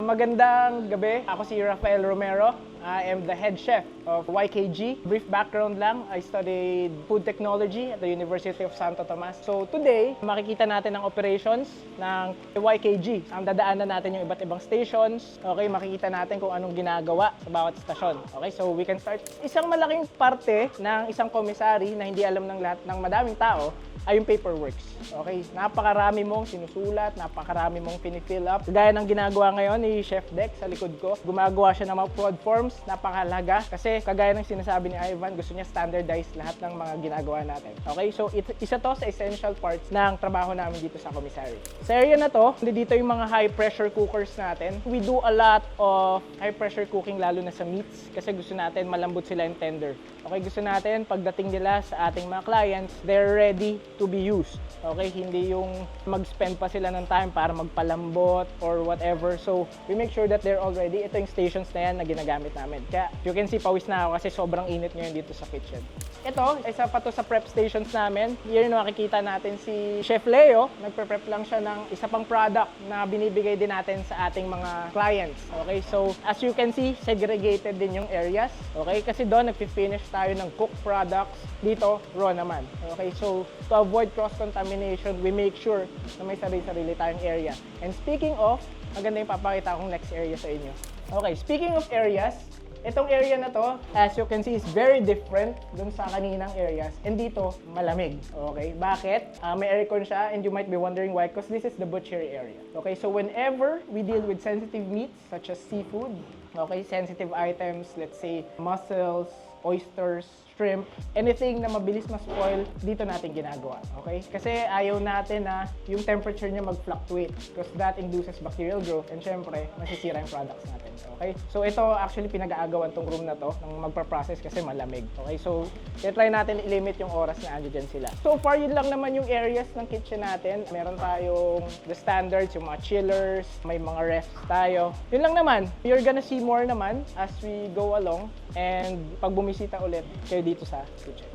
Magandang gabi. Ako si Rafael Romero. I am the head chef of YKG. Brief background lang, I studied food technology at the University of Santo Tomas. So today, makikita natin ang operations ng YKG. Ang dadaanan natin yung iba't ibang stations. Okay, makikita natin kung anong ginagawa sa bawat stasyon. Okay, so we can start. Isang malaking parte ng isang commissary na hindi alam ng lahat ng madaming tao ay yung paperworks. Okay, napakarami mong sinusulat, napakarami mong pinifill up. Gaya ng ginagawa ngayon ni Chef Dex sa likod ko, gumagawa siya ng mga prod forms, napakahalaga kasi kagaya ng sinasabi ni Ivan, gusto niya standardize lahat ng mga ginagawa natin. Okay, so isa to sa essential parts ng trabaho namin dito sa commissary. Sa area na to, dito yung mga high pressure cookers natin. We do a lot of high pressure cooking lalo na sa meats kasi gusto natin malambot sila and tender. Okay, gusto natin pagdating nila sa ating mga clients, they're ready to be used. Okay, hindi yung mag-spend pa sila ng time para magpalambot or whatever. So, we make sure that they're all ready. Ito yung stations na yan na ginagamit namin. Kaya, you can see, pawis na ako kasi sobrang init ngayon dito sa kitchen. Ito, isa pa to sa prep stations namin. Here makikita natin si Chef Leo. Nagpe-prep lang siya ng isa pang product na binibigay din natin sa ating mga clients. Okay, so as you can see, segregated din yung areas. Okay, kasi doon nagpi-finish tayo ng cooked products. Dito, raw naman. Okay, so to avoid cross-contamination, we make sure na may sarili-sarili tayong area. And speaking of, maganda yung papakita akong next area sa inyo. Okay, speaking of areas, itong area na to, as you can see, is very different dun sa kaninang areas. And dito, malamig. Okay? Bakit? May aircon siya and you might be wondering why, because this is the butchery area. Okay? So whenever we deal with sensitive meats, such as seafood, okay, sensitive items, let's say mussels, oysters, shrimp, anything na mabilis ma-spoil, dito natin ginagawa. Okay? Kasi ayaw natin na yung temperature niya mag-fluctuate because that induces bacterial growth and syempre, masisira yung products natin. Okay? So ito actually pinag-aagawan tong room na to ng magpa-process kasi malamig. Okay? So, try natin i-limit yung oras na andyan sila. So far, yun lang naman yung areas ng kitchen natin. Meron tayong the standards, yung mga chillers, may mga refs tayo. Yun lang naman. You're gonna see more naman as we go along and pag bumisita ulit kayo dito sa kitchen.